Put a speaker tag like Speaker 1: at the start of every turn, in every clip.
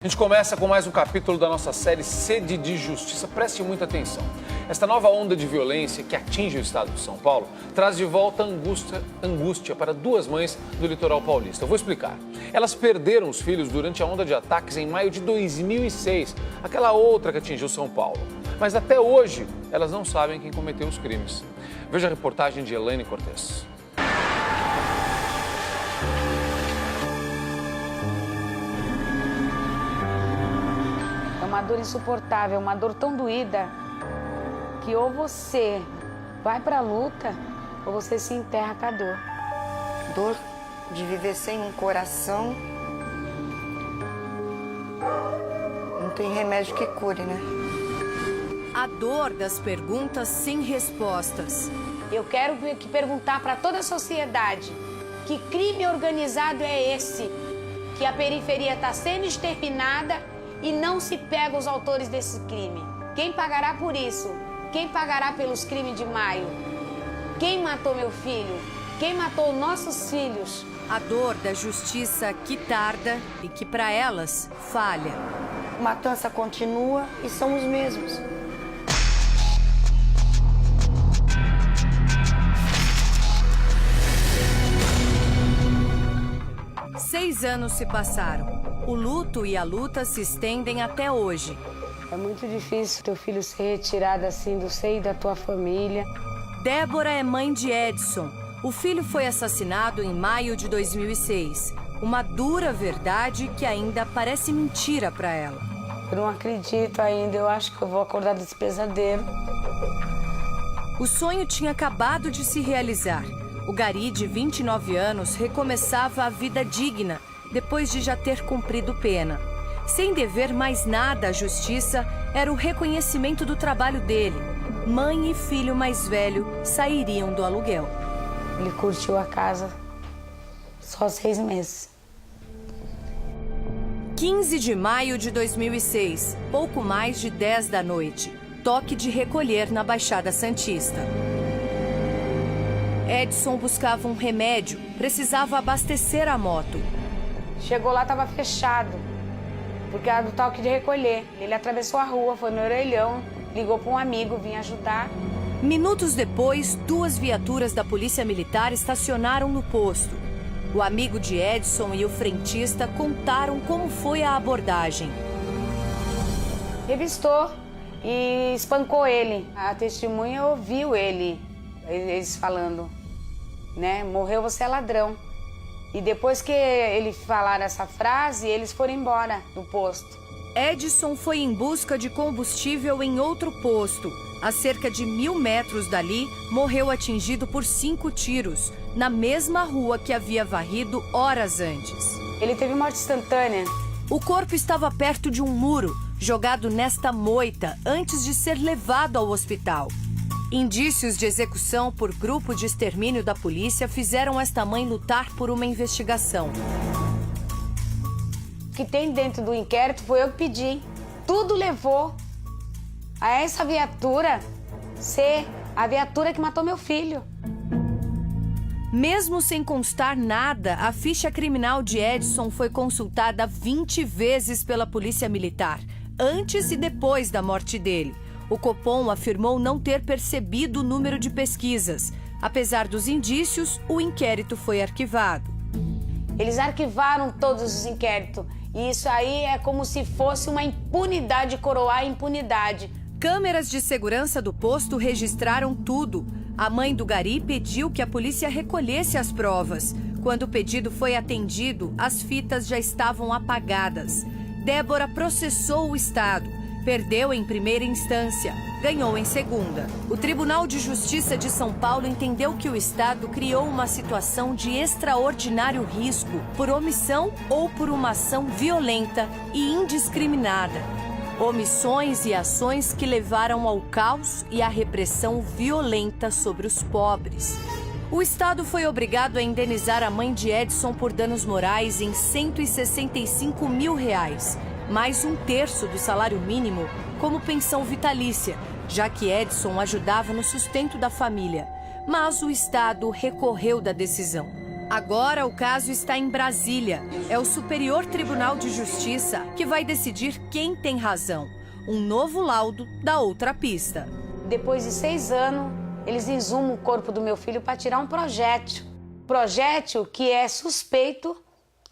Speaker 1: A gente começa com mais um capítulo da nossa série Sede de Justiça. Preste muita atenção. Esta nova onda de violência que atinge o estado de São Paulo traz de volta angústia para duas mães do litoral paulista. Eu vou explicar. Elas perderam os filhos durante a onda de ataques em maio de 2006, aquela outra que atingiu São Paulo. Mas até hoje, elas não sabem quem cometeu os crimes. Veja a reportagem de Elaine Cortez.
Speaker 2: Uma dor insuportável, uma dor tão doída que ou você vai pra luta ou você se enterra com a dor.
Speaker 3: Dor de viver sem um coração. Não tem remédio que cure, né?
Speaker 4: A dor das perguntas sem respostas.
Speaker 2: Eu quero perguntar para toda a sociedade que crime organizado é esse, que a periferia está sendo exterminada e não se pega os autores desse crime. Quem pagará por isso? Quem pagará pelos crimes de maio? Quem matou meu filho? Quem matou nossos filhos?
Speaker 4: A dor da justiça que tarda e que para elas falha.
Speaker 3: A matança continua e são os mesmos.
Speaker 4: Seis anos se passaram. O luto e a luta se estendem até hoje.
Speaker 2: É muito difícil teu filho ser retirado assim do seio da tua família.
Speaker 4: Débora é mãe de Edson. O filho foi assassinado em maio de 2006. Uma dura verdade que ainda parece mentira para ela.
Speaker 2: Eu não acredito ainda, eu acho que eu vou acordar desse pesadelo.
Speaker 4: O sonho tinha acabado de se realizar. O gari, de 29 anos, recomeçava a vida digna, depois de já ter cumprido pena. Sem dever mais nada à justiça, era o reconhecimento do trabalho dele. Mãe e filho mais velho sairiam do aluguel.
Speaker 2: Ele curtiu a casa só 6 meses.
Speaker 4: 15 de maio de 2006, pouco mais de 10 da noite. Toque de recolher na Baixada Santista. Edson buscava um remédio, precisava abastecer a moto.
Speaker 2: Chegou lá, estava fechado, porque era do toque de recolher. Ele atravessou a rua, foi no orelhão, ligou para um amigo, vinha ajudar.
Speaker 4: Minutos depois, 2 viaturas da Polícia Militar estacionaram no posto. O amigo de Edson e o frentista contaram como foi a abordagem.
Speaker 2: Revistou e espancou ele. A testemunha ouviu eles falando, né? Morreu, você é ladrão. E depois que ele falaram essa frase, eles foram embora do posto.
Speaker 4: Edson foi em busca de combustível em outro posto. A cerca de 1.000 metros dali, morreu atingido por 5 tiros, na mesma rua que havia varrido horas antes.
Speaker 2: Ele teve morte instantânea.
Speaker 4: O corpo estava perto de um muro, jogado nesta moita, antes de ser levado ao hospital. Indícios de execução por grupo de extermínio da polícia fizeram esta mãe lutar por uma investigação.
Speaker 2: O que tem dentro do inquérito foi eu que pedi. Tudo levou a essa viatura ser a viatura que matou meu filho.
Speaker 4: Mesmo sem constar nada, a ficha criminal de Edson foi consultada 20 vezes pela Polícia Militar, antes e depois da morte dele. O Copom afirmou não ter percebido o número de pesquisas. Apesar dos indícios, o inquérito foi arquivado.
Speaker 2: Eles arquivaram todos os inquéritos. E isso aí é como se fosse uma impunidade, coroar a impunidade.
Speaker 4: Câmeras de segurança do posto registraram tudo. A mãe do gari pediu que a polícia recolhesse as provas. Quando o pedido foi atendido, as fitas já estavam apagadas. Débora processou o Estado. Perdeu em primeira instância, ganhou em segunda. O Tribunal de Justiça de São Paulo entendeu que o Estado criou uma situação de extraordinário risco por omissão ou por uma ação violenta e indiscriminada. Omissões e ações que levaram ao caos e à repressão violenta sobre os pobres. O Estado foi obrigado a indenizar a mãe de Edson por danos morais em R$ 165 mil, mais 1/3 do salário mínimo como pensão vitalícia, já que Edson ajudava no sustento da família. Mas o Estado recorreu da decisão. Agora o caso está em Brasília. É o Superior Tribunal de Justiça que vai decidir quem tem razão. Um novo laudo da outra pista.
Speaker 2: Depois de 6 anos, eles exumam o corpo do meu filho para tirar um projétil. Projétil que é suspeito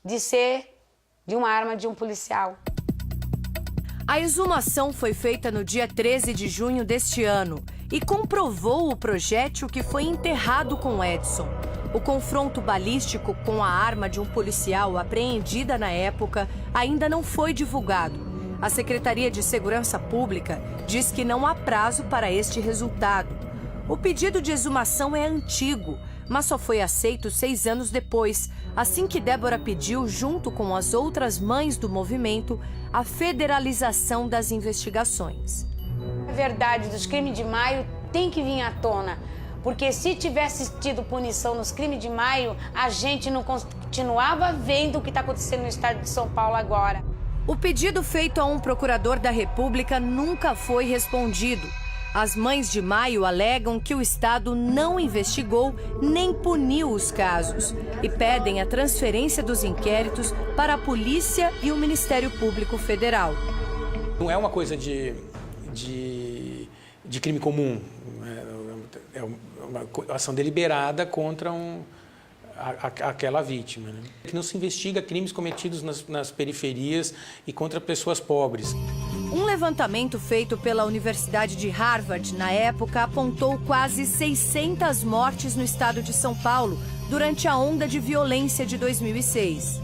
Speaker 2: de ser de uma arma de um policial.
Speaker 4: A exumação foi feita no dia 13 de junho deste ano e comprovou o projétil que foi enterrado com Edson. O confronto balístico com a arma de um policial apreendida na época ainda não foi divulgado. A Secretaria de Segurança Pública diz que não há prazo para este resultado. O pedido de exumação é antigo, mas só foi aceito 6 anos depois, assim que Débora pediu, junto com as outras mães do movimento, a federalização das investigações.
Speaker 2: A verdade dos crimes de maio tem que vir à tona, porque se tivesse tido punição nos crimes de maio, a gente não continuava vendo o que está acontecendo no estado de São Paulo agora.
Speaker 4: O pedido feito a um procurador da República nunca foi respondido. As mães de maio alegam que o Estado não investigou nem puniu os casos e pedem a transferência dos inquéritos para a polícia e o Ministério Público Federal.
Speaker 5: Não é uma coisa de crime comum, é uma ação deliberada contra aquela vítima. Né? Não se investiga crimes cometidos nas periferias e contra pessoas pobres.
Speaker 4: Um levantamento feito pela Universidade de Harvard, na época, apontou quase 600 mortes no estado de São Paulo durante a onda de violência de 2006.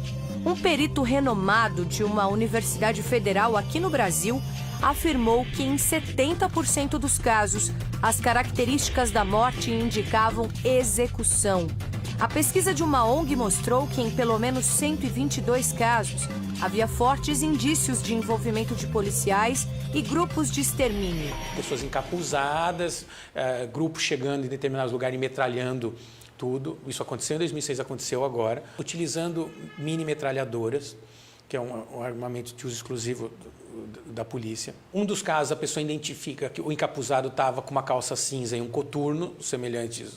Speaker 4: Um perito renomado de uma universidade federal aqui no Brasil afirmou que em 70% dos casos, as características da morte indicavam execução. A pesquisa de uma ONG mostrou que em pelo menos 122 casos, havia fortes indícios de envolvimento de policiais e grupos de extermínio.
Speaker 5: Pessoas encapuzadas, grupos chegando em determinados lugares e metralhando tudo. Isso aconteceu em 2006, aconteceu agora. Utilizando mini metralhadoras, que é um armamento de uso exclusivo da polícia. Um dos casos, a pessoa identifica que o encapuzado estava com uma calça cinza e um coturno, semelhantes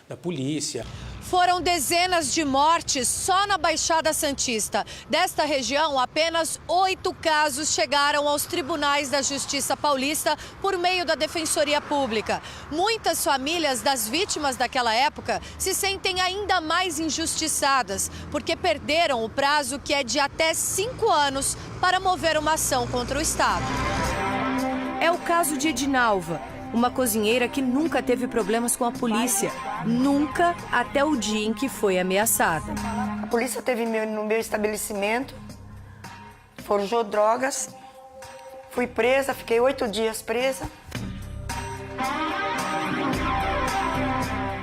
Speaker 5: da polícia.
Speaker 4: Foram dezenas de mortes só na Baixada Santista. Desta região, apenas 8 casos chegaram aos tribunais da Justiça Paulista por meio da Defensoria Pública. Muitas famílias das vítimas daquela época se sentem ainda mais injustiçadas, porque perderam o prazo que é de até 5 anos para mover uma ação contra o Estado. É o caso de Edinalva, uma cozinheira que nunca teve problemas com a polícia. Nunca, até o dia em que foi ameaçada.
Speaker 3: A polícia esteve no meu estabelecimento, forjou drogas, fui presa, fiquei 8 dias presa.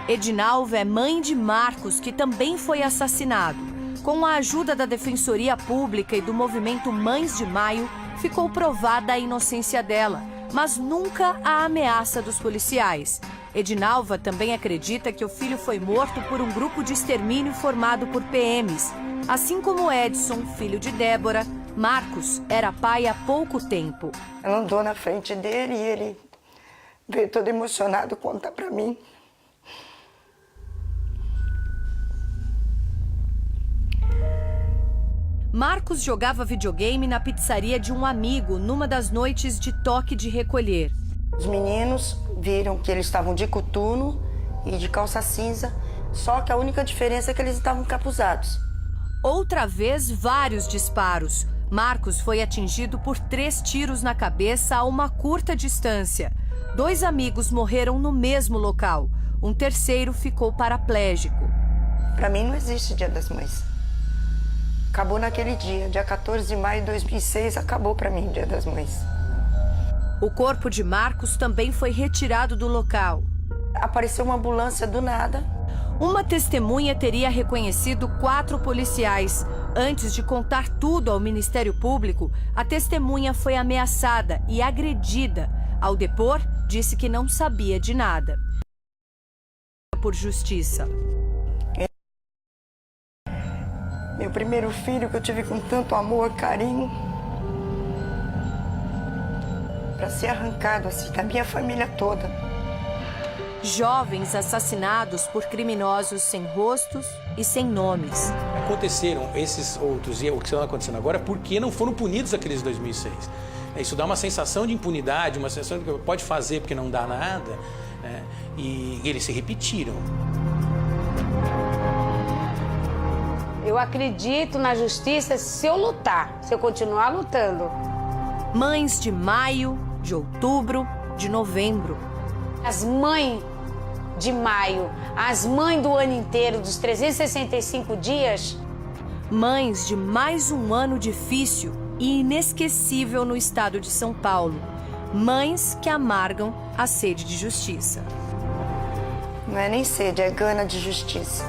Speaker 4: Edinalva é mãe de Marcos, que também foi assassinado. Com a ajuda da Defensoria Pública e do movimento Mães de Maio, ficou provada a inocência dela, mas nunca a ameaça dos policiais. Edinalva também acredita que o filho foi morto por um grupo de extermínio formado por PMs. Assim como Edson, filho de Débora, Marcos era pai há pouco tempo.
Speaker 3: Ela andou na frente dele e ele veio todo emocionado contar pra mim.
Speaker 4: Marcos jogava videogame na pizzaria de um amigo numa das noites de toque de recolher.
Speaker 3: Os meninos viram que eles estavam de coturno e de calça cinza, só que a única diferença é que eles estavam encapuzados.
Speaker 4: Outra vez, vários disparos. Marcos foi atingido por 3 tiros na cabeça a uma curta distância. 2 amigos morreram no mesmo local. Um terceiro ficou paraplégico.
Speaker 3: Para mim não existe Dia das Mães. Acabou naquele dia, dia 14 de maio de 2006, acabou para mim o Dia das Mães.
Speaker 4: O corpo de Marcos também foi retirado do local.
Speaker 3: Apareceu uma ambulância do nada.
Speaker 4: Uma testemunha teria reconhecido 4 policiais. Antes de contar tudo ao Ministério Público, a testemunha foi ameaçada e agredida. Ao depor, disse que não sabia de nada. Por justiça.
Speaker 3: Meu primeiro filho, que eu tive com tanto amor, carinho, para ser arrancado assim da minha família toda.
Speaker 4: Jovens assassinados por criminosos sem rostos e sem nomes.
Speaker 5: Aconteceram esses outros e o que está acontecendo agora porque não foram punidos aqueles de 2006. Isso dá uma sensação de impunidade, uma sensação de que pode fazer porque não dá nada, né? E eles se repetiram.
Speaker 2: Eu acredito na justiça se eu lutar, se eu continuar lutando.
Speaker 4: Mães de maio, de outubro, de novembro.
Speaker 2: As mães de maio, as mães do ano inteiro, dos 365 dias.
Speaker 4: Mães de mais um ano difícil e inesquecível no estado de São Paulo. Mães que amargam a sede de justiça.
Speaker 3: Não é nem sede, é gana de justiça.